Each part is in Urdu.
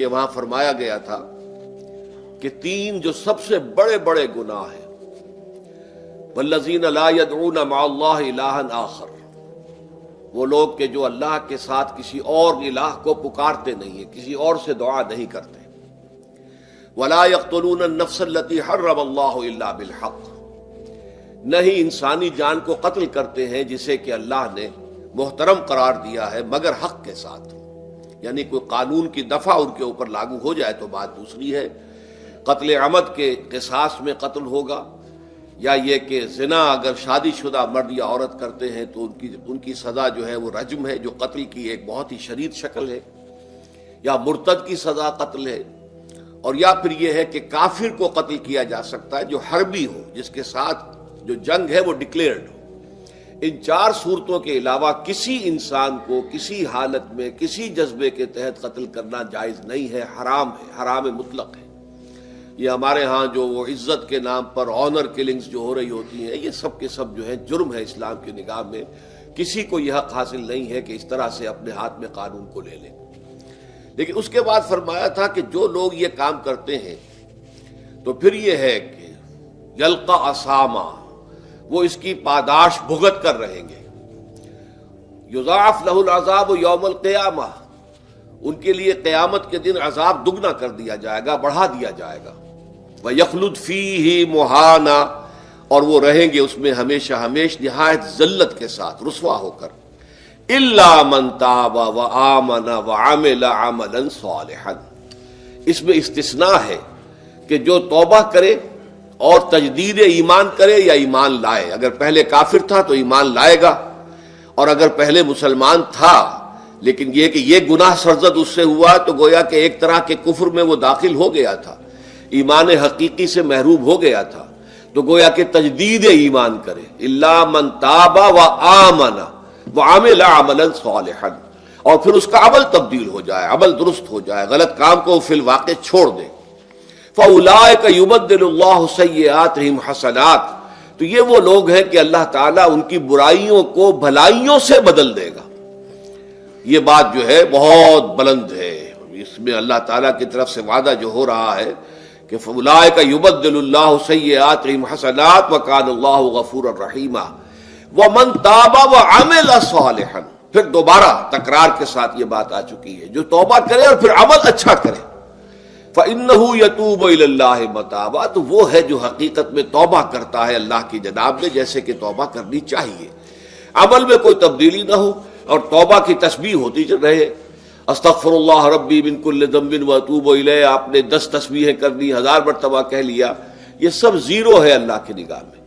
کہ وہاں فرمایا گیا تھا کہ تین جو سب سے بڑے بڑے گناہ ہیں، والذین لا يدعون مع اللہ الہا آخر، وہ لوگ کہ جو اللہ کے ساتھ کسی اور الہ کو پکارتے نہیں ہیں، کسی اور سے دعا نہیں کرتے، ولا يقتلون النفس التي حرم اللہ الا بالحق، نہیں انسانی جان کو قتل کرتے ہیں جسے کہ اللہ نے محترم قرار دیا ہے مگر حق کے ساتھ، یعنی کوئی قانون کی دفعہ ان کے اوپر لاگو ہو جائے تو بات دوسری ہے۔ قتل عمد کے قصاص میں قتل ہوگا، یا یہ کہ زنا اگر شادی شدہ مرد یا عورت کرتے ہیں تو ان کی سزا جو ہے وہ رجم ہے، جو قتل کی ایک بہت ہی شدید شکل ہے، یا مرتد کی سزا قتل ہے، اور یا پھر یہ ہے کہ کافر کو قتل کیا جا سکتا ہے جو حربی ہو، جس کے ساتھ جو جنگ ہے وہ ڈکلیئرڈ ہو۔ ان چار صورتوں کے علاوہ کسی انسان کو کسی حالت میں کسی جذبے کے تحت قتل کرنا جائز نہیں ہے، حرام ہے، حرام مطلق ہے۔ یہ ہمارے ہاں جو وہ عزت کے نام پر آنر کلنگز جو ہو رہی ہوتی ہیں، یہ سب کے سب جو ہے جرم ہے اسلام کی نگاہ میں۔ کسی کو یہ حق حاصل نہیں ہے کہ اس طرح سے اپنے ہاتھ میں قانون کو لے لے۔ لیکن اس کے بعد فرمایا تھا کہ جو لوگ یہ کام کرتے ہیں تو پھر یہ ہے کہ یلقا اساما، وہ اس کی پاداش بھگت کر رہیں گے۔ یضاعف لہ العذاب یوم القیامہ، ان کے لیے قیامت کے دن عذاب دگنا کر دیا جائے گا، بڑھا دیا جائے گا۔ وَيَخْلُدْ فِيهِ مُهَانًا، اور وہ رہیں گے اس میں ہمیشہ ہمیش نہایت ذلت کے ساتھ، رسوا ہو کر۔ إِلَّا مَن تَابَ وَآمَنَ وَعَمِلَ عَمَلًا صَالِحًا، اس میں استثناء ہے کہ جو توبہ کرے اور تجدید ایمان کرے یا ایمان لائے۔ اگر پہلے کافر تھا تو ایمان لائے گا، اور اگر پہلے مسلمان تھا لیکن یہ کہ یہ گناہ سرزد اس سے ہوا تو گویا کہ ایک طرح کے کفر میں وہ داخل ہو گیا تھا، ایمان حقیقی سے محروم ہو گیا تھا، تو گویا کہ تجدید ایمان کرے۔ الا من تاب وآمن وعمل عملا صالحا، اور پھر اس کا عمل تبدیل ہو جائے، عمل درست ہو جائے، غلط کام کو فی الواقع چھوڑ دے۔ فاولئک یبدل اللہ سیئاتہم حسنات، تو یہ وہ لوگ ہیں کہ اللہ تعالیٰ ان کی برائیوں کو بھلائیوں سے بدل دے گا۔ یہ بات جو ہے بہت بلند ہے، اس میں اللہ تعالیٰ کی طرف سے وعدہ جو ہو رہا ہے کہ فاولئک یبدل اللہ سیئاتہم حسنات وکان اللہ غفورا رحیما ومن تاب وعمل صالحا، پھر دوبارہ تکرار کے ساتھ یہ بات آ چکی ہے، جو توبہ کرے اور پھر عمل اچھا کرے، فإنہ یتوب الی اللہ متابا، تو وہ ہے جو حقیقت میں توبہ کرتا ہے اللہ کی جناب میں جیسے کہ توبہ کرنی چاہیے، عمل میں کوئی تبدیلی نہ ہو، اور توبہ کی تسبیح ہوتی رہے، استغفر اللہ ربی من کل ذنب واتوب الیہ، آپ نے 10 تسبیحیں کر لی، 1000 مرتبہ کہہ لیا، یہ سب زیرو ہے اللہ کی نگاہ میں۔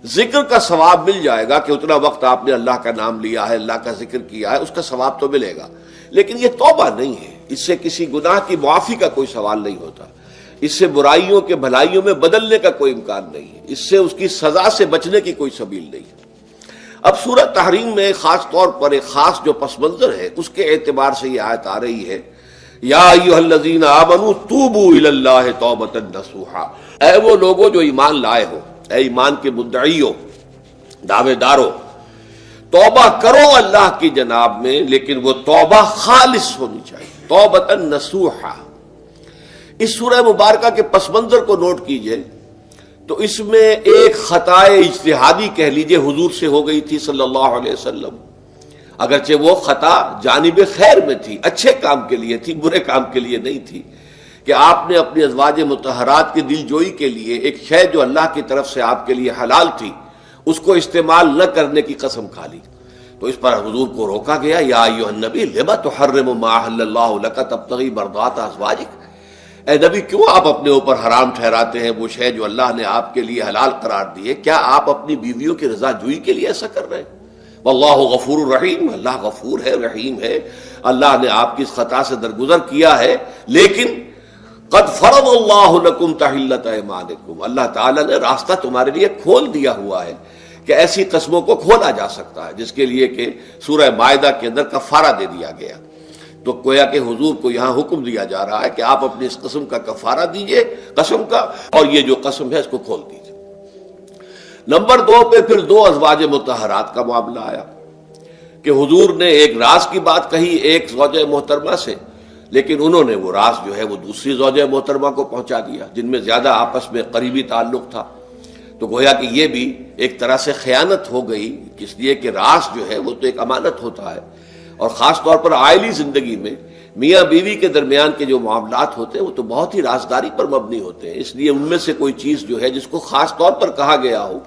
ذکر کا ثواب مل جائے گا کہ اتنا وقت آپ نے اللہ کا نام لیا ہے، اللہ کا ذکر کیا ہے، اس کا ثواب تو ملے گا، لیکن یہ توبہ نہیں ہے، اس سے کسی گناہ کی معافی کا کوئی سوال نہیں ہوتا، اس سے برائیوں کے بھلائیوں میں بدلنے کا کوئی امکان نہیں ہے، اس سے اس کی سزا سے بچنے کی کوئی سبیل نہیں ہے۔ اب سورہ تحریم میں خاص طور پر ایک خاص جو پس منظر ہے اس کے اعتبار سے یہ آیت آ رہی ہے، یا ایھا الذین آمنوا توبوا الی اللہ توبۃ نصوحا، اے وہ لوگوں جو ایمان لائے ہو، اے ایمان کے مدعیوں، دعوے داروں، توبہ کرو اللہ کی جناب میں، لیکن وہ توبہ خالص ہونی چاہیے، توبۃ نصوحا۔ اس سورہ مبارکہ کے پس منظر کو نوٹ کیجئے تو اس میں ایک خطائے اجتہادی کہہ لیجئے حضور سے ہو گئی تھی صلی اللہ علیہ وسلم، اگرچہ وہ خطا جانب خیر میں تھی، اچھے کام کے لیے تھی، برے کام کے لیے نہیں تھی، کہ آپ نے اپنی ازواج مطہرات کی دل جوئی کے لیے ایک شے جو اللہ کی طرف سے آپ کے لیے حلال تھی اس کو استعمال نہ کرنے کی قسم کھا لی، تو اس پر حضور کو روکا گیا، یا ایھا النبی لما تحرم ما احل اللہ لک تبتغی مرضات ازواجک، اے نبی کیوں آپ اپنے اوپر حرام ٹھہراتے ہیں وہ شے جو اللہ نے آپ کے لیے حلال قرار دی ہے؟ کیا آپ اپنی بیویوں کی رضا جوئی کے لیے ایسا کر رہے ہیں؟ واللہ غفور الرحیم، اللہ غفور ہے، رحیم ہے، اللہ نے آپ کی اس خطا سے درگزر کیا ہے، لیکن قد فرض اللہ لکم تحلۃ ایمانکم، اللہ تعالیٰ نے راستہ تمہارے لیے کھول دیا ہوا ہے کہ ایسی قسموں کو کھولا جا سکتا ہے، جس کے لیے کہ سورہ مائدہ کے اندر کفارہ دے دیا گیا۔ تو گویا کہ حضور کو یہاں حکم دیا جا رہا ہے کہ آپ اپنی اس قسم کا کفارہ دیجئے، قسم کا، اور یہ جو قسم ہے اس کو کھول دیجئے۔ نمبر 2 پہ پھر 2 ازواج مطہرات کا معاملہ آیا کہ حضور نے ایک راز کی بات کہی ایک زوجہ محترمہ سے، لیکن انہوں نے وہ راز جو ہے وہ دوسری زوجہ محترمہ کو پہنچا دیا جن میں زیادہ آپس میں قریبی تعلق تھا. تو گویا کہ یہ بھی ایک طرح سے خیانت ہو گئی، اس لیے کہ راز جو ہے وہ تو ایک امانت ہوتا ہے، اور خاص طور پر عائلی زندگی میں میاں بیوی کے درمیان کے جو معاملات ہوتے ہیں وہ تو بہت ہی رازداری پر مبنی ہوتے ہیں. اس لیے ان میں سے کوئی چیز جو ہے جس کو خاص طور پر کہا گیا ہو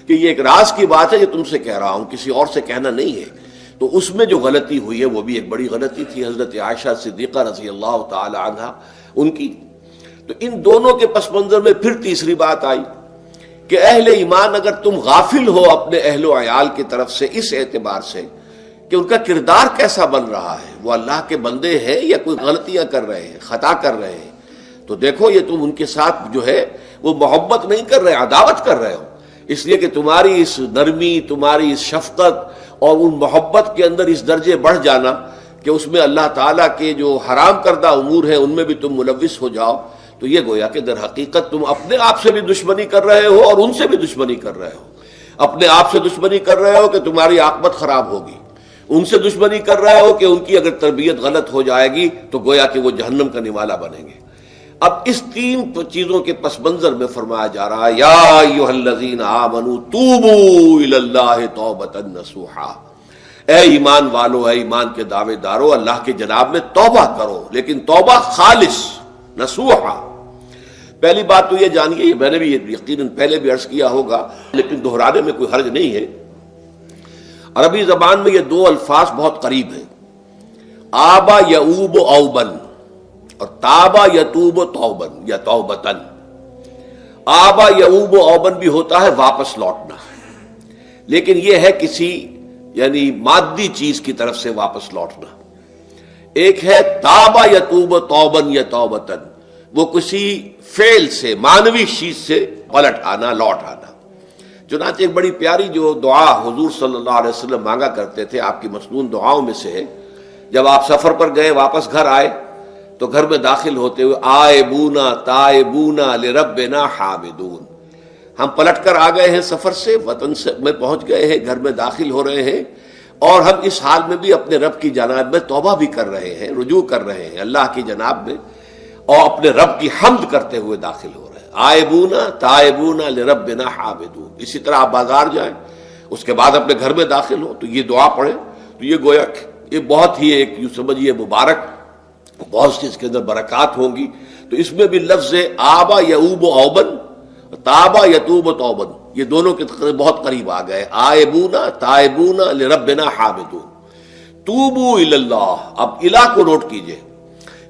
کہ یہ ایک راز کی بات ہے، یہ تم سے کہہ رہا ہوں، کسی اور سے کہنا نہیں ہے، تو اس میں جو غلطی ہوئی ہے وہ بھی ایک بڑی غلطی تھی حضرت عائشہ صدیقہ رضی اللہ تعالی عنہا ان کی. تو ان دونوں کے پس منظر میں پھر تیسری بات آئی کہ اہل ایمان اگر تم غافل ہو اپنے اہل و عیال کی طرف سے اس اعتبار سے کہ ان کا کردار کیسا بن رہا ہے، وہ اللہ کے بندے ہیں یا کوئی غلطیاں کر رہے ہیں، خطا کر رہے ہیں، تو دیکھو یہ تم ان کے ساتھ جو ہے وہ محبت نہیں کر رہے، عداوت کر رہے ہو. اس لیے کہ تمہاری اس نرمی، تمہاری اس شفقت اور ان محبت کے اندر اس درجے بڑھ جانا کہ اس میں اللہ تعالیٰ کے جو حرام کردہ امور ہیں ان میں بھی تم ملوث ہو جاؤ، تو یہ گویا کہ در حقیقت تم اپنے آپ سے بھی دشمنی کر رہے ہو اور ان سے بھی دشمنی کر رہے ہو. اپنے آپ سے دشمنی کر رہے ہو کہ تمہاری عاقبت خراب ہوگی، ان سے دشمنی کر رہے ہو کہ ان کی اگر تربیت غلط ہو جائے گی تو گویا کہ وہ جہنم کا نوالا بنیں گے. اب اس تین چیزوں کے پس منظر میں فرمایا جا رہا ہے یا ایھا الذین آمنوا توبوا الی اللہ توبۃ نصوحا، اے ایمان والو، اے ایمان کے دعوے دارو، اللہ کے جناب میں توبہ کرو، لیکن توبہ خالص نصوحا. پہلی بات تو یہ جانیے، یہ میں نے بھی یقیناً پہلے بھی عرض کیا ہوگا لیکن دہرانے میں کوئی حرج نہیں ہے، عربی زبان میں یہ دو الفاظ بہت قریب ہیں، آبا یعوب اوبن اور تابا یتوب توبن یا توبتن. آبا یعوب اوبن بھی ہوتا ہے واپس لوٹنا، لیکن یہ ہے کسی یعنی مادی چیز کی طرف سے واپس لوٹنا. ایک ہے تابا یتوب توبن یا توبتن، وہ کسی فعل سے، معنوی چیز سے پلٹ آنا، لوٹ آنا. چنانچہ ایک بڑی پیاری جو دعا حضور صلی اللہ علیہ وسلم مانگا کرتے تھے، آپ کی مسنون دعاؤں میں سے ہے، جب آپ سفر پر گئے واپس گھر آئے تو گھر میں داخل ہوتے ہوئے آئبونا تائبونا لربنا حامدون، ہم پلٹ کر آ گئے ہیں سفر سے، وطن سے میں پہنچ گئے ہیں، گھر میں داخل ہو رہے ہیں، اور ہم اس حال میں بھی اپنے رب کی جناب میں توبہ بھی کر رہے ہیں، رجوع کر رہے ہیں اللہ کی جناب میں، اور اپنے رب کی حمد کرتے ہوئے داخل ہو رہے ہیں. آئبونا تائبونا لربنا حامدون. اسی طرح آپ بازار جائیں، اس کے بعد اپنے گھر میں داخل ہو تو یہ دعا پڑھیں، تو یہ گویا یہ بہت ہی ایک یوں سمجھیے مبارک، بہت سی اس کے اندر برکات ہوں گی. تو اس میں بھی لفظ آبا یعوب اوبن، تابا یتوب توبن، یہ دونوں کے بہت قریب آ گئے، آئبونا تائبونا لربنا حامدون. توبو الی اللہ، اب الہ کو نوٹ کیجئے،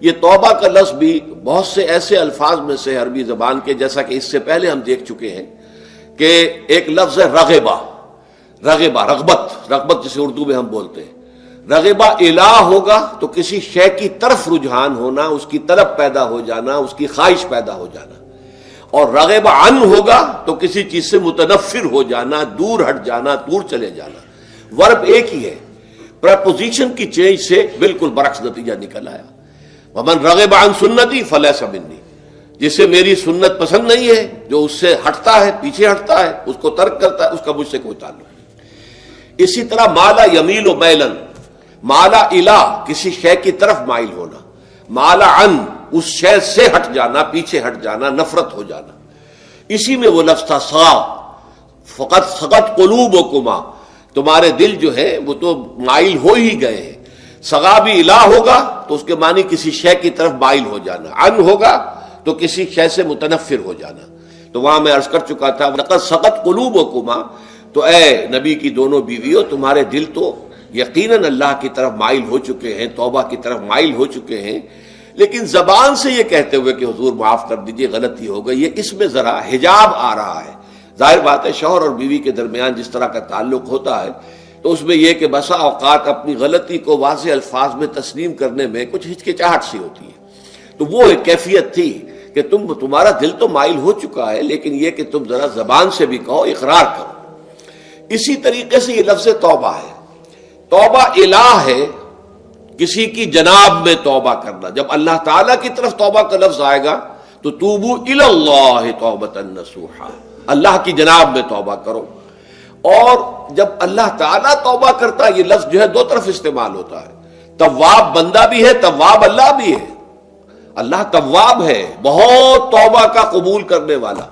یہ توبہ کا لفظ بھی بہت سے ایسے الفاظ میں سے عربی زبان کے، جیسا کہ اس سے پہلے ہم دیکھ چکے ہیں کہ ایک لفظ ہے رغبہ، رغبہ رغبت جسے اردو میں ہم بولتے ہیں. رغبہ الہ ہوگا تو کسی شے کی طرف رجحان ہونا، اس کی طلب پیدا ہو جانا، اس کی خواہش پیدا ہو جانا. اور رغبہ عن ہوگا تو کسی چیز سے متنفر ہو جانا، دور ہٹ جانا، دور چلے جانا. ورب ایک ہی ہے، پریپوزیشن کی چینج سے بالکل برعکس نتیجہ نکل آیا. ومن رغب عن سنتی فلیس منی، جسے میری سنت پسند نہیں ہے، جو اس سے ہٹتا ہے، پیچھے ہٹتا ہے، اس کو ترک کرتا ہے، اس کا مجھ سے کوئی تعلق نہیں. اسی طرح مالا یمیل و میلن، مالا الہ کسی شے کی طرف مائل ہونا، مالا عن اس شے سے ہٹ جانا، پیچھے ہٹ جانا، نفرت ہو جانا. اسی میں وہ لفظ تھا سا، فقط سقط قلوبکما، تمہارے دل جو ہے وہ تو مائل ہو ہی گئے ہیں. سغا بھی الہ ہوگا تو اس کے معنی کسی شے کی طرف مائل ہو جانا، عن ہوگا تو کسی شے سے متنفر ہو جانا. تو وہاں میں عرض کر چکا تھا لقد سقط قلوبکما، تو اے نبی کی دونوں بیویوں، تمہارے دل تو یقیناً اللہ کی طرف مائل ہو چکے ہیں، توبہ کی طرف مائل ہو چکے ہیں، لیکن زبان سے یہ کہتے ہوئے کہ حضور معاف کر دیجئے غلطی ہو گئی، یہ اس میں ذرا حجاب آ رہا ہے. ظاہر بات ہے شوہر اور بیوی کے درمیان جس طرح کا تعلق ہوتا ہے تو اس میں یہ کہ بسا اوقات اپنی غلطی کو واضح الفاظ میں تسلیم کرنے میں کچھ ہچکچاہٹ سی ہوتی ہے. تو وہ ایک کیفیت تھی کہ تمہارا دل تو مائل ہو چکا ہے، لیکن یہ کہ تم ذرا زبان سے بھی کہو، اقرار کرو. اسی طریقے سے یہ لفظ توبہ ہے، توبہ الہ ہے، کسی کی جناب میں توبہ کرنا. جب اللہ تعالیٰ کی طرف توبہ کا لفظ آئے گا تو توبو الی اللہ توبۃ نصوحا، اللہ کی جناب میں توبہ کرو. اور جب اللہ تعالیٰ توبہ کرتا ہے، یہ لفظ جو ہے دو طرف استعمال ہوتا ہے، تواب بندہ بھی ہے، تواب اللہ بھی ہے. اللہ تواب ہے، بہت توبہ کا قبول کرنے والا،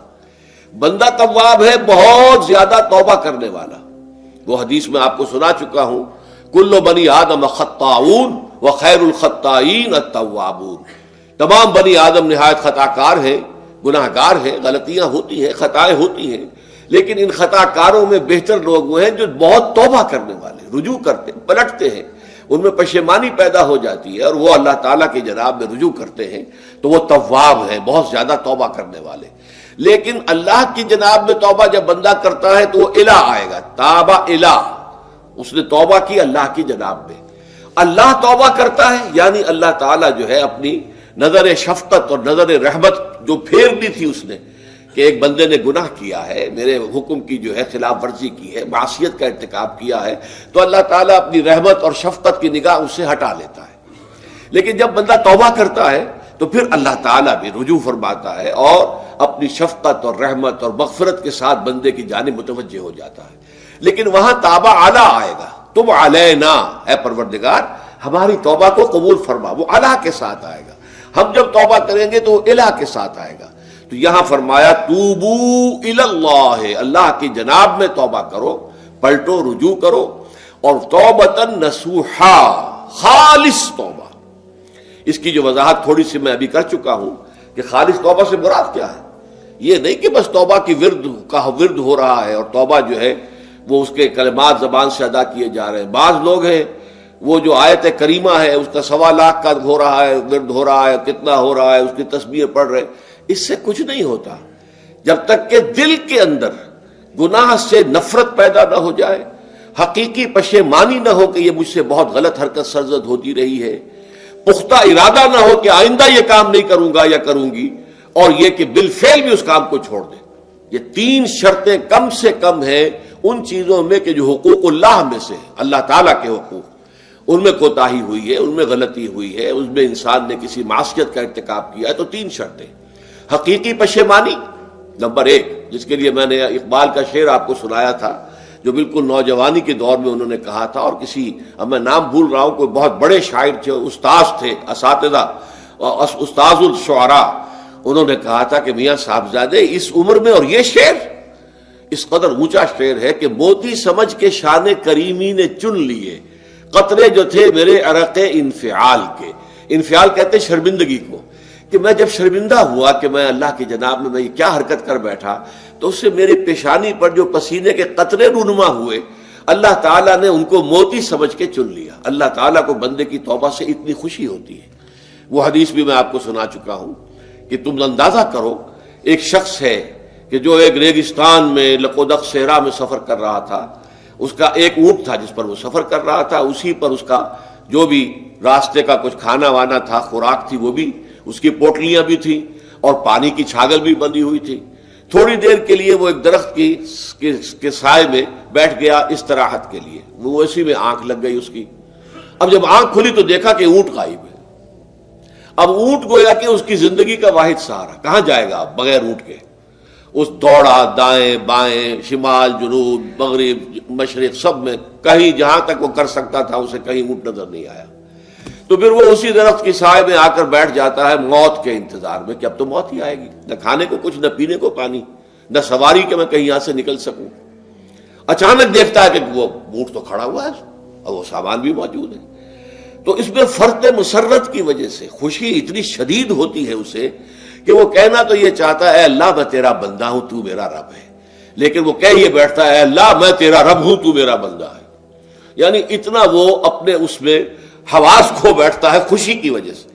بندہ تواب ہے، بہت زیادہ توبہ کرنے والا۔ وہ حدیث میں آپ کو سنا چکا ہوں، کل بنی آدم خطاؤون وخیر الخطائین التوابون، تمام بنی آدم نہایت خطا کار ہیں، گناہ گار ہیں، غلطیاں ہوتی ہیں، خطائیں ہوتی ہیں، لیکن ان خطا کاروں میں بہتر لوگ وہ ہیں جو بہت توبہ کرنے والے، رجوع کرتے، پلٹتے ہیں، ان میں پشیمانی پیدا ہو جاتی ہے اور وہ اللہ تعالیٰ کی جناب میں رجوع کرتے ہیں، تو وہ تواب ہیں، بہت زیادہ توبہ کرنے والے۔ لیکن اللہ کی جناب میں توبہ جب بندہ کرتا ہے تو وہ الہ آئے گا، تابہ الہ، اس نے توبہ کی اللہ کی جناب میں۔ اللہ توبہ کرتا ہے یعنی اللہ تعالیٰ جو ہے اپنی نظر شفقت اور نظر رحمت جو پھیر دی تھی اس نے کہ ایک بندے نے گناہ کیا ہے، میرے حکم کی جو ہے خلاف ورزی کی ہے، معصیت کا ارتکاب کیا ہے، تو اللہ تعالیٰ اپنی رحمت اور شفقت کی نگاہ اس سے ہٹا لیتا ہے۔ لیکن جب بندہ توبہ کرتا ہے تو پھر اللہ تعالیٰ بھی رجوع فرماتا ہے اور اپنی شفقت اور رحمت اور مغفرت کے ساتھ بندے کی جانب متوجہ ہو جاتا ہے۔ لیکن وہاں تابہ اعلیٰ آئے گا، تب علینا، اے پروردگار ہماری توبہ کو قبول فرما، وہ اللہ کے ساتھ آئے گا۔ ہم جب توبہ کریں گے تو وہ الہ کے ساتھ آئے گا۔ تو یہاں فرمایا توبو الی اللہ، اللہ کی جناب میں توبہ کرو، پلٹو، رجوع کرو، اور توبۃ نصوحا، خالص توبہ۔ اس کی جو وضاحت تھوڑی سی میں ابھی کر چکا ہوں کہ خالص توبہ سے مراد کیا ہے۔ یہ نہیں کہ بس توبہ کی ورد ہو رہا ہے اور توبہ جو ہے وہ اس کے کلمات زبان سے ادا کیے جا رہے ہیں۔ بعض لوگ ہیں وہ جو آیت کریمہ ہے اس کا 1.25 لاکھ کا ہو رہا ہے، ورد ہو رہا ہے، کتنا ہو رہا ہے، اس کی تسبیح پڑھ رہے، اس سے کچھ نہیں ہوتا جب تک کہ دل کے اندر گناہ سے نفرت پیدا نہ ہو جائے، حقیقی پشیمانی نہ ہو کہ یہ مجھ سے بہت غلط حرکت سرزد ہوتی رہی ہے، پختہ ارادہ نہ ہو کہ آئندہ یہ کام نہیں کروں گا یا کروں گی، اور یہ کہ بالفعل بھی اس کام کو چھوڑ دے۔ یہ 3 شرطیں کم سے کم ہیں ان چیزوں میں کہ جو حقوق اللہ میں سے اللہ تعالیٰ کے حقوق، ان میں کوتاہی ہوئی ہے، ان میں غلطی ہوئی ہے، اس میں انسان نے کسی معصیت کا ارتکاب کیا ہے، تو 3 شرطیں۔ حقیقی پشیمانی نمبر 1، جس کے لیے میں نے اقبال کا شعر آپ کو سنایا تھا جو بالکل نوجوانی کے دور میں انہوں نے کہا تھا، اور کسی، اب میں نام بھول رہا ہوں، کوئی بہت بڑے شاعر تھے، استاذ تھے، اساتذہ، استاذ الشعراء، انہوں نے کہا تھا کہ میاں صاحبزادے اس عمر میں، اور یہ شعر اس قدر اونچا شعر ہے کہ موتی سمجھ کے شان کریمی نے چن لیے قطرے جو تھے میرے عرق انفعال کے۔ انفعال کہتے ہیں شرمندگی کو، کہ میں جب شرمندہ ہوا کہ میں اللہ کی جناب میں یہ کیا حرکت کر بیٹھا، تو اس سے میری پیشانی پر جو پسینے کے قطرے رونما ہوئے، اللہ تعالیٰ نے ان کو موتی سمجھ کے چن لیا۔ اللہ تعالیٰ کو بندے کی توبہ سے اتنی خوشی ہوتی ہے۔ وہ حدیث بھی میں آپ کو سنا چکا ہوں کہ تم اندازہ کرو، ایک شخص ہے کہ جو ایک ریگستان میں لقودق صحرا میں سفر کر رہا تھا، اس کا ایک اونٹ تھا جس پر وہ سفر کر رہا تھا، اسی پر اس کا جو بھی راستے کا کچھ کھانا وانا تھا، خوراک تھی، وہ بھی، اس کی پوٹلیاں بھی تھیں اور پانی کی چھاگل بھی بندھی ہوئی تھی۔ تھوڑی دیر کے لیے وہ ایک درخت کے سائے میں بیٹھ گیا استراحت کے لیے، وہ اسی میں آنکھ لگ گئی اس کی۔ اب جب آنکھ کھلی تو دیکھا کہ اونٹ غائب ہے۔ اب اونٹ گویا کہ اس کی زندگی کا واحد سہارا، کہاں جائے گا اب بغیر اونٹ کے؟ اس دوڑا دائیں بائیں، شمال جنوب مغرب مشرق، سب میں کہیں جہاں تک وہ کر سکتا تھا اسے کہیں اونٹ نظر نہیں آیا۔ تو پھر وہ اسی درخت کی سائے میں آ کر بیٹھ جاتا ہے موت کے انتظار میں کہ اب تو موت ہی آئے گی، نہ کھانے کو کچھ، نہ پینے کو پانی، نہ سواری کہ میں کہیں یہاں سے نکل سکوں۔ اچانک دیکھتا ہے کہ وہ اونٹ تو کھڑا ہوا ہے اور وہ سامان بھی موجود ہے۔ تو اس میں فرط مسرت کی وجہ سے خوشی اتنی شدید ہوتی ہے اسے کہ وہ کہنا تو یہ چاہتا ہے اے اللہ میں تیرا بندہ ہوں، تو میرا رب ہے، لیکن وہ کہہ یہ بیٹھتا ہے اے اللہ میں تیرا رب ہوں، تو میرا بندہ ہے۔ یعنی اتنا وہ اپنے اس میں حواس کھو بیٹھتا ہے خوشی کی وجہ سے۔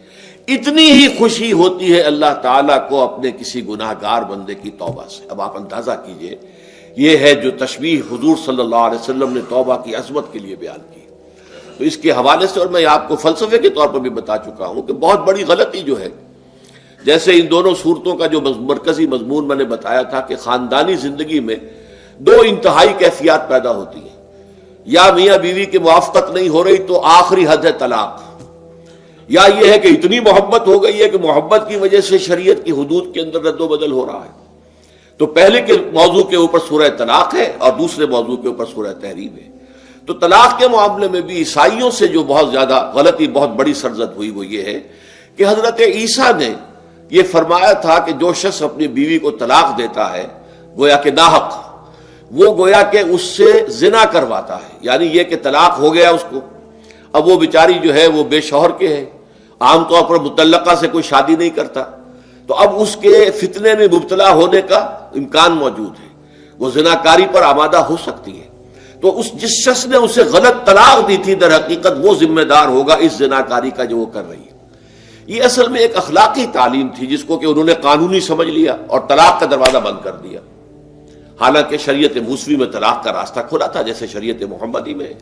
اتنی ہی خوشی ہوتی ہے اللہ تعالیٰ کو اپنے کسی گناہ گار بندے کی توبہ سے۔ اب آپ اندازہ کیجئے، یہ ہے جو تشبیہ حضور صلی اللہ علیہ وسلم نے توبہ کی عظمت کے لیے بیان کی۔ تو اس کے حوالے سے، اور میں آپ کو فلسفے کے طور پر بھی بتا چکا ہوں کہ بہت بڑی غلطی جو ہے، جیسے ان دونوں صورتوں کا جو مرکزی مضمون میں نے بتایا تھا کہ خاندانی زندگی میں 2 انتہائی کیفیات پیدا ہوتی ہیں، یا میاں بیوی کی موافقت نہیں ہو رہی تو آخری حد ہے طلاق، یا یہ ہے کہ اتنی محبت ہو گئی ہے کہ محبت کی وجہ سے شریعت کی حدود کے اندر رد و بدل ہو رہا ہے۔ تو پہلے کے موضوع کے اوپر سورہ طلاق ہے اور دوسرے موضوع کے اوپر سورہ تحریم ہے۔ تو طلاق کے معاملے میں بھی عیسائیوں سے جو بہت زیادہ غلطی بہت بڑی سرزد ہوئی وہ یہ ہے کہ حضرت عیسیٰ نے یہ فرمایا تھا کہ جو شخص اپنی بیوی کو طلاق دیتا ہے گویا کہ ناحق، وہ گویا کہ اس سے زنا کرواتا ہے، یعنی یہ کہ طلاق ہو گیا اس کو، اب وہ بیچاری جو ہے وہ بے شوہر کے ہے، عام طور پر مطلقہ سے کوئی شادی نہیں کرتا، تو اب اس کے فتنے میں مبتلا ہونے کا امکان موجود ہے، وہ زناکاری پر آمادہ ہو سکتی ہے، تو اس جس شخص نے اسے غلط طلاق دی تھی در حقیقت وہ ذمہ دار ہوگا اس زناکاری کا جو وہ کر رہی ہے۔ یہ اصل میں ایک اخلاقی تعلیم تھی جس کو کہ انہوں نے قانونی سمجھ لیا اور طلاق کا دروازہ بند کر دیا، حالانکہ شریعت موسوی میں طلاق کا راستہ کھلا تھا جیسے شریعت محمدی میں،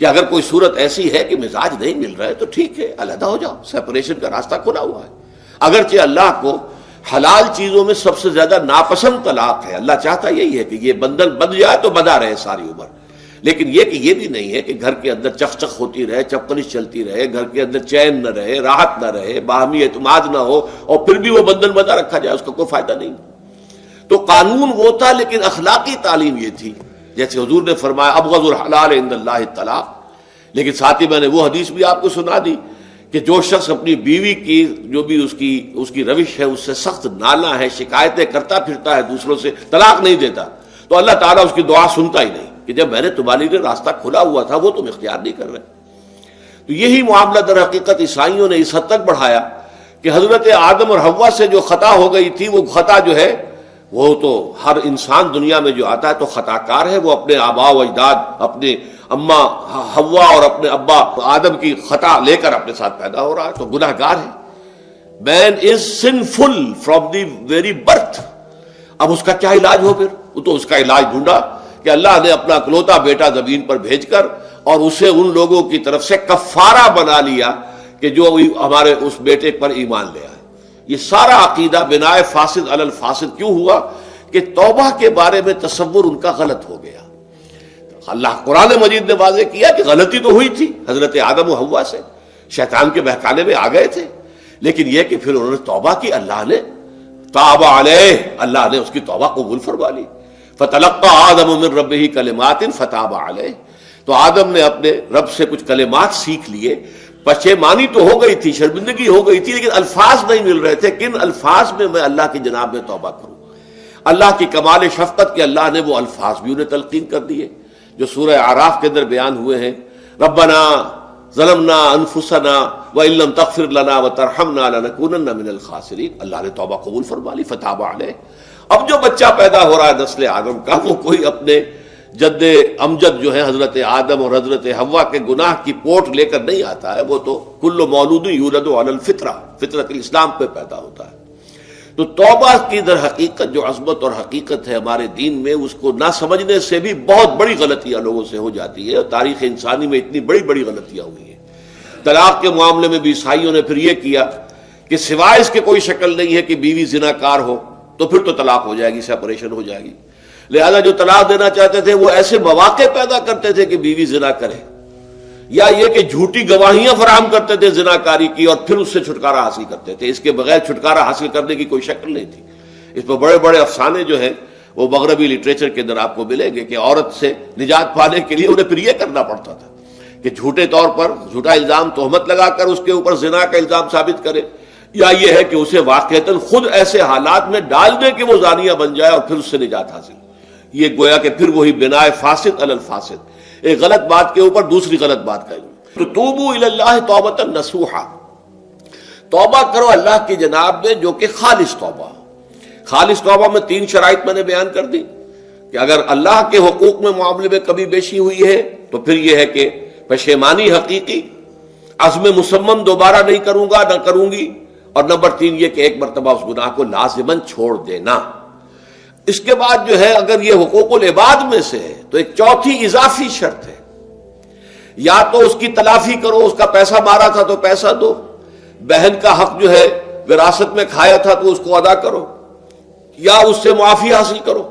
کہ اگر کوئی صورت ایسی ہے کہ مزاج نہیں مل رہا ہے تو ٹھیک ہے، علیحدہ ہو جاؤ، سیپریشن کا راستہ کھلا ہوا ہے۔ اگرچہ اللہ کو حلال چیزوں میں سب سے زیادہ ناپسند طلاق ہے، اللہ چاہتا یہی ہے کہ یہ بندل بند جائے تو بندہ رہے ساری عمر، لیکن یہ کہ یہ بھی نہیں ہے کہ گھر کے اندر چخ چخ ہوتی رہے، چپکلش چلتی رہے، گھر کے اندر چین نہ رہے، راحت نہ رہے، باہمی اعتماد نہ ہو اور پھر بھی وہ بندل بندہ رکھا جائے، اس کا کوئی فائدہ نہیں۔ تو قانون وہ تھا لیکن اخلاقی تعلیم یہ تھی، جیسے حضور نے فرمایا ابغض الحلال عند اللہ الطلاق، لیکن ساتھ ہی میں نے وہ حدیث بھی آپ کو سنا دی کہ جو شخص اپنی بیوی کی جو بھی اس کی روش ہے اس سے سخت نالاں ہے، شکایتیں کرتا پھرتا ہے دوسروں سے، طلاق نہیں دیتا، تو اللہ تعالیٰ اس کی دعا سنتا ہی نہیں کہ جب میں نے تمہارے لیے راستہ کھلا ہوا تھا وہ تم اختیار نہیں کر رہے۔ تو یہی معاملہ در حقیقت عیسائیوں نے اس حد تک بڑھایا کہ حضرت آدم اور حوا سے جو خطا ہو گئی تھی وہ خطا جو ہے وہ تو ہر انسان دنیا میں جو آتا ہے تو خطا کار ہے، وہ اپنے آباء و اجداد، اپنے اماں حوا اور اپنے ابا آدم کی خطا لے کر اپنے ساتھ پیدا ہو رہا ہے، تو گناہ گار ہے۔ Man is sinful from the very birth. اب اس کا کیا علاج ہو؟ پھر وہ تو اس کا علاج ڈھونڈا کہ اللہ نے اپنا اکلوتا بیٹا زمین پر بھیج کر اور اسے ان لوگوں کی طرف سے کفارہ بنا لیا کہ جو ہمارے اس بیٹے پر ایمان لے آئے۔ یہ سارا عقیدہ بناء فاسد علی الفاسد کیوں ہوا؟ کہ توبہ کے بارے میں تصور ان کا غلط ہو گیا۔ اللہ قرآن مجید نے واضح کیا کہ غلطی تو ہوئی تھی حضرت آدم و حوا سے، شیطان کے بہکانے میں آ گئے تھے، لیکن یہ کہ پھر انہوں نے توبہ کی، اللہ نے تاب علیہ، اللہ نے اس کی توبہ قبول فرما لی۔ فتلقى آدم من ربہ کلمات فتاب علیہ، تو آدم نے اپنے رب سے کچھ کلمات سیکھ لیے، پشیمانی تو ہو گئی تھی، شرمندگی ہو گئی تھی، لیکن الفاظ نہیں مل رہے تھے، کن الفاظ میں اللہ کی جناب میں توبہ کروں۔ اللہ کی کمال شفقت کے اللہ نے وہ الفاظ بھی انہیں تلقین کر دیے جو سورہ اعراف کے اندر بیان ہوئے ہیں، ربنا ظلمنا انفسنا وان لم تغفر لنا وترحمنا لنکونن من الخاسرین، اللہ نے توبہ قبول فرما لی، فتاب علیہ۔ اب جو بچہ پیدا ہو رہا ہے نسل آدم کا، وہ کوئی اپنے جد امجد جو ہے حضرت آدم اور حضرت حوا کے گناہ کی پوٹ لے کر نہیں آتا ہے، وہ تو کل مولود یولد علی الفطرہ، فطرت الاسلام پہ پیدا ہوتا ہے۔ تو توبہ کی در حقیقت جو عظمت اور حقیقت ہے ہمارے دین میں، اس کو نہ سمجھنے سے بھی بہت بڑی غلطیاں لوگوں سے ہو جاتی ہے، اور تاریخ انسانی میں اتنی بڑی بڑی غلطیاں ہوئی ہیں۔ طلاق کے معاملے میں بھی عیسائیوں نے پھر یہ کیا کہ سوائے اس کے کوئی شکل نہیں ہے کہ بیوی زنا کار ہو تو پھر تو طلاق ہو جائے گی، سیپریشن ہو جائے گی، لہذا جو طلاق دینا چاہتے تھے وہ ایسے مواقع پیدا کرتے تھے کہ بیوی زنا کرے، یا یہ کہ جھوٹی گواہیاں فراہم کرتے تھے زناکاری کی اور پھر اس سے چھٹکارا حاصل کرتے تھے۔ اس کے بغیر چھٹکارا حاصل کرنے کی کوئی شکل نہیں تھی۔ اس پر بڑے بڑے افسانے جو ہیں وہ مغربی لٹریچر کے اندر آپ کو ملیں گے کہ عورت سے نجات پانے کے لیے انہیں پھر یہ کرنا پڑتا تھا کہ جھوٹے طور پر جھوٹا الزام تہمت لگا کر اس کے اوپر زنا کا الزام ثابت کرے، یا یہ ہے کہ اسے واقعتاً خود ایسے حالات میں ڈال دے کہ وہ زانیہ بن جائے اور پھر اس سے نجات حاصل۔ یہ گویا کہ پھر وہی بناء فاسد علی الفاسد، ایک غلط بات کے اوپر دوسری غلط بات کا۔ تو توبوا الی اللہ توبۃ نصوحا، توبہ کرو اللہ کی جناب میں جو کہ خالص توبہ ہو۔ خالص توبہ میں 3 شرائط میں نے بیان کر دی کہ اگر اللہ کے حقوق میں معاملے میں کمی بیشی ہوئی ہے تو پھر یہ ہے کہ پشیمانی حقیقی، عزم مصمم دوبارہ نہیں کروں گا نہ کروں گی، اور نمبر 3 یہ کہ ایک مرتبہ اس گناہ کو لازماً چھوڑ دینا۔ اس کے بعد جو ہے اگر یہ حقوق العباد میں سے ہے تو ایک چوتھی اضافی شرط ہے، یا تو اس کی تلافی کرو، اس کا پیسہ مارا تھا تو پیسہ دو، بہن کا حق جو ہے وراثت میں کھایا تھا تو اس کو ادا کرو، یا اس سے معافی حاصل کرو،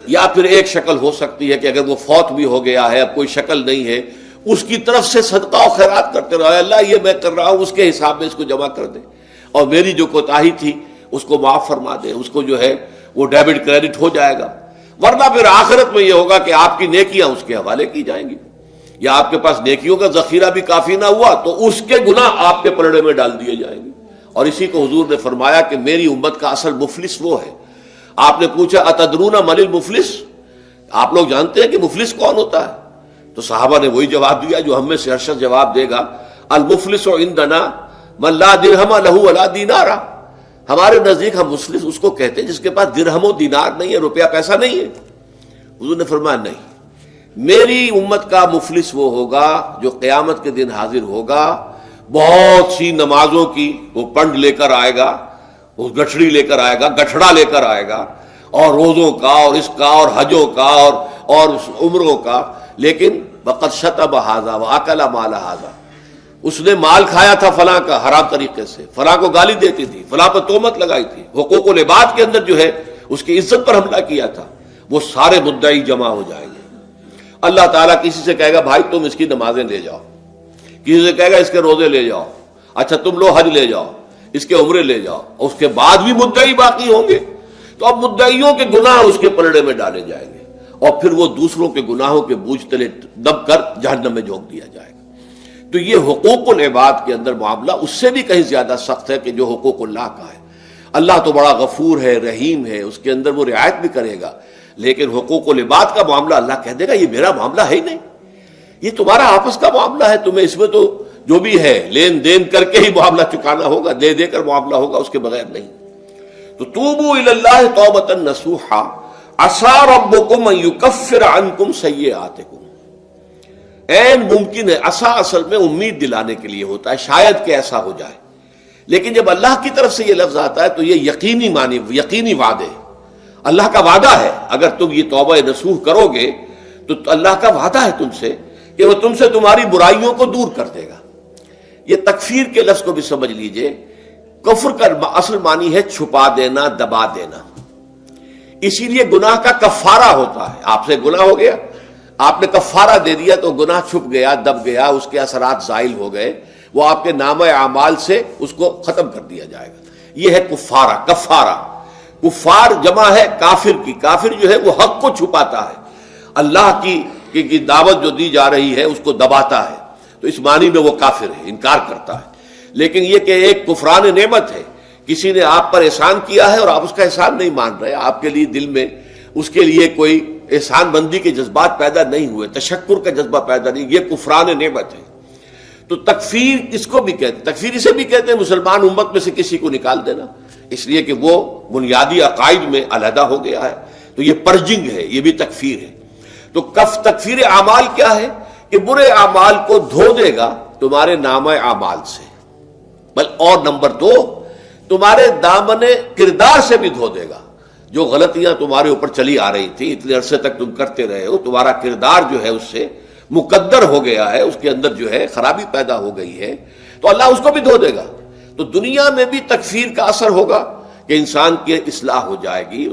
یا پھر ایک شکل ہو سکتی ہے کہ اگر وہ فوت بھی ہو گیا ہے، اب کوئی شکل نہیں ہے، اس کی طرف سے صدقہ و خیرات کرتے رہو، اللہ یہ میں کر رہا ہوں اس کے حساب میں اس کو جمع کر دے، اور میری جو کوتاہی تھی اس کو معاف فرما دے، اس کو جو ہے وہ ڈیبٹ کریڈٹ ہو جائے گا، ورنہ پھر آخرت میں یہ ہوگا کہ آپ کی نیکیاں اس کے حوالے کی جائیں گی۔ یا آپ کے پاس نیکیوں کا ذخیرہ بھی کافی نہ ہوا تو اس کے گناہ آپ کے پلڑے میں ڈال دیے جائیں گے. اور اسی کو حضور نے فرمایا کہ میری امت کا اصل مفلس وہ ہے. آپ نے پوچھا اتدرون من المفلس، آپ لوگ جانتے ہیں کہ مفلس کون ہوتا ہے؟ تو صحابہ نے وہی جواب دیا جو ہم میں سے ہر شخص جواب دے گا، المفلس عندنا من لا درہم لہ ولا دینار. ہمارے نزدیک ہم مفلس اس کو کہتے ہیں جس کے پاس درہم و دینار نہیں ہے، روپیہ پیسہ نہیں ہے. حضور نے فرمایا نہیں، میری امت کا مفلس وہ ہوگا جو قیامت کے دن حاضر ہوگا، بہت سی نمازوں کی وہ پنڈ لے کر آئے گا، وہ گٹھڑی لے کر آئے گا، گٹھڑا لے کر آئے گا، اور روزوں کا اور اس کا اور حجوں کا اور عمروں کا، لیکن وقد شتم ھذا واکل مال ھذا، اس نے مال کھایا تھا فلاں کا حرام طریقے سے، فلاں کو گالی دیتی تھی، فلاں پر تہمت لگائی تھی، حقوق العباد کے اندر جو ہے اس کی عزت پر حملہ کیا تھا. وہ سارے مدعی جمع ہو جائیں گے. اللہ تعالیٰ کسی سے کہے گا بھائی تم اس کی نمازیں لے جاؤ، کسی سے کہے گا اس کے روزے لے جاؤ، اچھا تم لو حج لے جاؤ، اس کے عمرے لے جاؤ. اس کے بعد بھی مدعی باقی ہوں گے تو اب مدعیوں کے گناہ اس کے پلڑے میں ڈالے جائیں گے، اور پھر وہ دوسروں کے گناہوں کے بوجھ تلے دب کر جہنم میں جھونک دیا جائے گا. تو یہ حقوق العباد کے اندر معاملہ اس سے بھی کہیں زیادہ سخت ہے کہ جو حقوق اللہ کا ہے. اللہ تو بڑا غفور ہے، رحیم ہے، اس کے اندر وہ رعایت بھی کرے گا، لیکن حقوق العباد کا معاملہ اللہ کہہ دے گا یہ میرا معاملہ ہے ہی نہیں، یہ تمہارا آپس کا معاملہ ہے، تمہیں اس میں تو جو بھی ہے لین دین کر کے ہی معاملہ چکانا ہوگا، دے دے کر معاملہ ہوگا، اس کے بغیر نہیں. تو توبوا الی اللہ توبۃ نصوحا عسى ربکم ان یکفر عنکم سیئاتکم. عین ممکن ہے، عسى اصل میں امید دلانے کے لیے ہوتا ہے، شاید کہ ایسا ہو جائے، لیکن جب اللہ کی طرف سے یہ لفظ آتا ہے تو یہ یقینی معنی، یقینی وعدے، اللہ کا وعدہ ہے. اگر تم یہ توبہ نصوح کرو گے تو اللہ کا وعدہ ہے تم سے کہ وہ تم سے تمہاری برائیوں کو دور کر دے گا. یہ تکفیر کے لفظ کو بھی سمجھ لیجئے. کفر کا اصل معنی ہے چھپا دینا، دبا دینا. اسی لیے گناہ کا کفارہ ہوتا ہے. آپ سے گناہ ہو گیا، آپ نے کفارہ دے دیا تو گناہ چھپ گیا، دب گیا، اس کے اثرات زائل ہو گئے، وہ آپ کے نامہ اعمال سے اس کو ختم کر دیا جائے گا. یہ ہے کفارہ، کفارہ. کفار جمع ہے کافر کی. کافر جو ہے وہ حق کو چھپاتا ہے، اللہ کی دعوت جو دی جا رہی ہے اس کو دباتا ہے، تو اس معنی میں وہ کافر ہے، انکار کرتا ہے. لیکن یہ کہ ایک کفران نعمت ہے، کسی نے آپ پر احسان کیا ہے اور آپ اس کا احسان نہیں مان رہے، آپ کے لیے دل میں اس کے لیے کوئی احسان بندی کے جذبات پیدا نہیں ہوئے، تشکر کا جذبہ پیدا نہیں، یہ کفران نعمت ہے. تو تکفیر کس کو بھی کہتے ہیں؟ تکفیر اسے بھی کہتے ہیں مسلمان امت میں سے کسی کو نکال دینا، اس لیے کہ وہ بنیادی عقائد میں علیحدہ ہو گیا ہے. تو یہ پرجنگ ہے، یہ بھی تکفیر ہے. تو تکفیر اعمال کیا ہے؟ کہ برے اعمال کو دھو دے گا تمہارے نامہ اعمال سے، بل اور نمبر 2 تمہارے دامن کردار سے بھی دھو دے گا. جو غلطیاں تمہارے اوپر چلی آ رہی تھی، اتنے عرصے تک تم کرتے رہے ہو، تمہارا کردار جو ہے اس سے مقدر ہو گیا ہے، اس کے اندر جو ہے خرابی پیدا ہو گئی ہے، تو اللہ اس کو بھی دھو دے گا. تو دنیا میں بھی تکفیر کا اثر ہوگا کہ انسان کی اصلاح ہو جائے گی،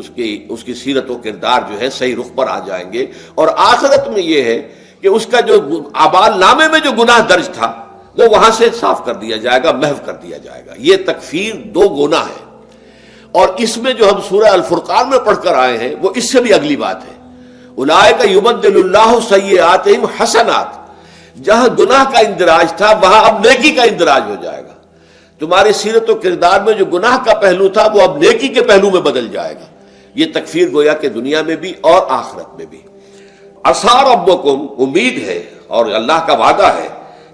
اس کی سیرت و کردار جو ہے صحیح رخ پر آ جائیں گے. اور آخرت میں یہ ہے کہ اس کا جو اعمال نامے میں جو گناہ درج تھا وہ وہاں سے صاف کر دیا جائے گا، محو کر دیا جائے گا. یہ تکفیر 2 گناہ ہے. اور اس میں جو ہم سورہ الفرقان میں پڑھ کر آئے ہیں وہ اس سے بھی اگلی بات ہے. اولئک یبدل اللہ سیئاتہم حسنات. جہاں گناہ کا اندراج تھا وہاں اب نیکی کا اندراج ہو جائے گا. تمہاری سیرت و کردار میں جو گناہ کا پہلو تھا وہ اب نیکی کے پہلو میں بدل جائے گا. یہ تکفیر گویا کہ دنیا میں بھی اور آخرت میں بھی. عسیٰ ربکم، امید ہے اور اللہ کا وعدہ ہے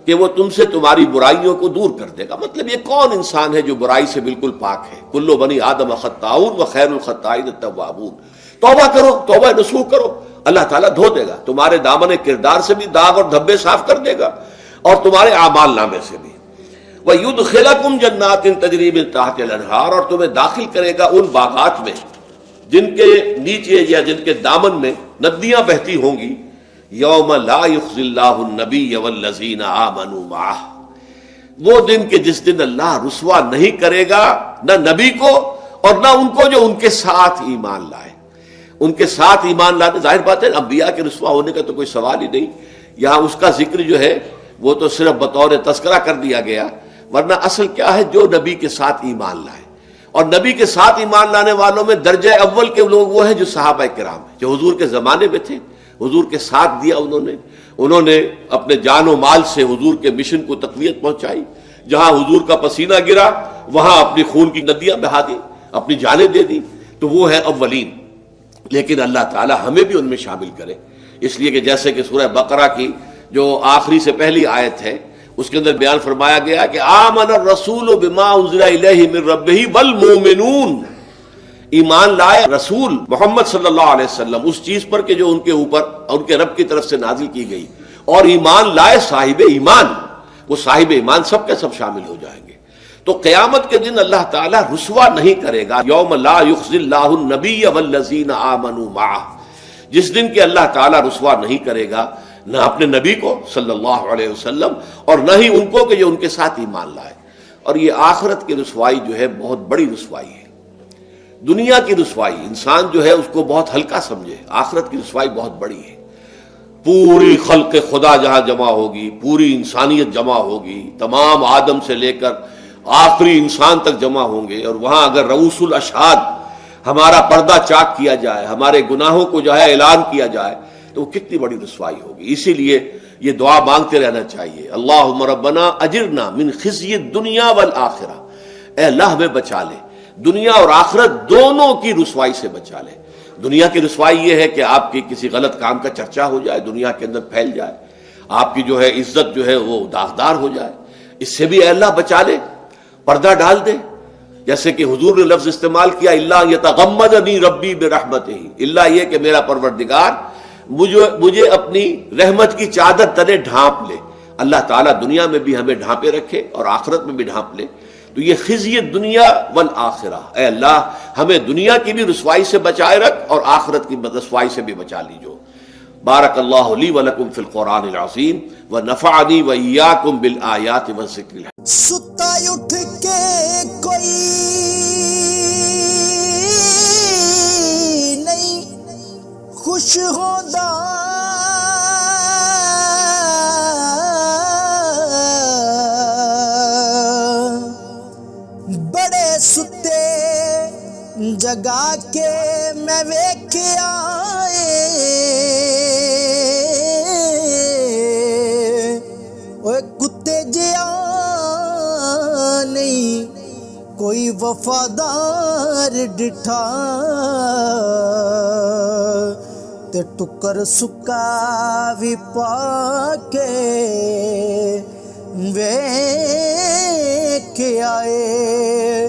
کہ وہ تم سے تمہاری برائیوں کو دور کر دے گا. مطلب یہ کون انسان ہے جو برائی سے بالکل پاک ہے؟ کل بنی آدم خطاؤون وخیر الخطائین التوابون. توبہ کرو، توبہ نصوح کرو، اللہ تعالیٰ دھو دے گا. تمہارے دامن کردار سے بھی داغ اور دھبے صاف کر دے گا اور تمہارے اعمال نامے سے بھی. وَيُدْخِلَكُمْ جَنَّاتٍ تَجْرِي مِن تَحْتِهَا الْأَنْهَارُ، اور تمہیں داخل کرے گا ان باغات میں جن کے نیچے یا جن کے دامن میں ندیاں بہتی ہوں گی. یوم لا یخزی اللہ النبی والذین آمنوا معہ، وہ دن کہ جس دن اللہ رسوا نہیں کرے گا نہ نبی کو اور نہ ان کو جو ان کے ساتھ ایمان لائے. ان کے ساتھ ایمان لانے، ظاہر بات ہے انبیاء کے رسوا ہونے کا تو کوئی سوال ہی نہیں. یہاں اس کا ذکر جو ہے وہ تو صرف بطور تذکرہ کر دیا گیا، ورنہ اصل کیا ہے؟ جو نبی کے ساتھ ایمان لائے. اور نبی کے ساتھ ایمان لانے والوں میں درجہ اول کے لوگ وہ ہیں جو صحابہ کرام ہیں، جو حضور کے زمانے میں تھے حضور کے ساتھ دیا انہوں نے اپنے جان و مال سے حضور کے مشن کو تقویت پہنچائی. جہاں حضور کا پسینہ گرا وہاں اپنی خون کی ندیاں بہا دی، اپنی جانیں دے دی. تو وہ ہے اولین. لیکن اللہ تعالی ہمیں بھی ان میں شامل کرے، اس لیے کہ جیسے کہ سورہ بقرہ کی جو آخری سے پہلی آیت ہے اس کے اندر بیان فرمایا گیا کہ آمن الرسول بما انزل الیہ من ربہ والمؤمنون، ایمان لائے رسول محمد صلی اللہ علیہ وسلم اس چیز پر کہ جو ان کے اوپر ان کے رب کی طرف سے نازل کی گئی، اور ایمان لائے صاحب ایمان. وہ صاحب ایمان سب کے سب شامل ہو جائیں گے. تو قیامت کے دن اللہ تعالیٰ رسوا نہیں کرے گا. یوم لا یخزی اللہ النبی والذین آمنوا معہ، جس دن کہ اللہ تعالیٰ رسوا نہیں کرے گا نہ اپنے نبی کو صلی اللہ علیہ وسلم اور نہ ہی ان کو کہ جو ان کے ساتھ ایمان لائے. اور یہ آخرت کی رسوائی جو ہے بہت بڑی رسوائی ہے. دنیا کی رسوائی انسان جو ہے اس کو بہت ہلکا سمجھے، آخرت کی رسوائی بہت بڑی ہے. پوری خلق خدا جہاں جمع ہوگی، پوری انسانیت جمع ہوگی، تمام آدم سے لے کر آخری انسان تک جمع ہوں گے، اور وہاں اگر رؤوس الاشہاد ہمارا پردہ چاک کیا جائے، ہمارے گناہوں کو جو ہے اعلان کیا جائے، تو وہ کتنی بڑی رسوائی ہوگی. اسی لیے یہ دعا مانگتے رہنا چاہیے، اللہم ربنا اجرنا من خزی الدنیا والآخرہ، اے اللہ ہمیں بچا لے، دنیا اور آخرت دونوں کی رسوائی سے بچا لے. دنیا کی رسوائی یہ ہے کہ آپ کی کسی غلط کام کا چرچا ہو جائے، دنیا کے اندر پھیل جائے، آپ کی جو ہے عزت جو ہے وہ داغدار ہو جائے، اس سے بھی اے اللہ بچا لے، پردہ ڈال دے. جیسے کہ حضور نے لفظ استعمال کیا الا یتغمدنی ربی برحمتہ، اللہ یہ کہ میرا پروردگار مجھے اپنی رحمت کی چادر تلے ڈھانپ لے. اللہ تعالیٰ دنیا میں بھی ہمیں ڈھانپے رکھے اور آخرت میں بھی ڈھانپ لے. تو یہ خزی دنیا والآخرہ، اے اللہ ہمیں دنیا کی بھی رسوائی سے بچائے رکھ اور آخرت کی رسوائی سے بھی بچا لیجو. بارک اللہ لی ولکم فی القرآن العظیم ونفعنی وإیاکم بالآیات والذکر الحکیم. ستا اٹھ کے کوئی نہیں خوش ہوتا، بڑے ستے جگا کے میں ویکھیا اوے کتے جیا نہیں کوئی وفادار ڈٹھا، تے ٹکر سکا بھی پا کے ویکھ آئے.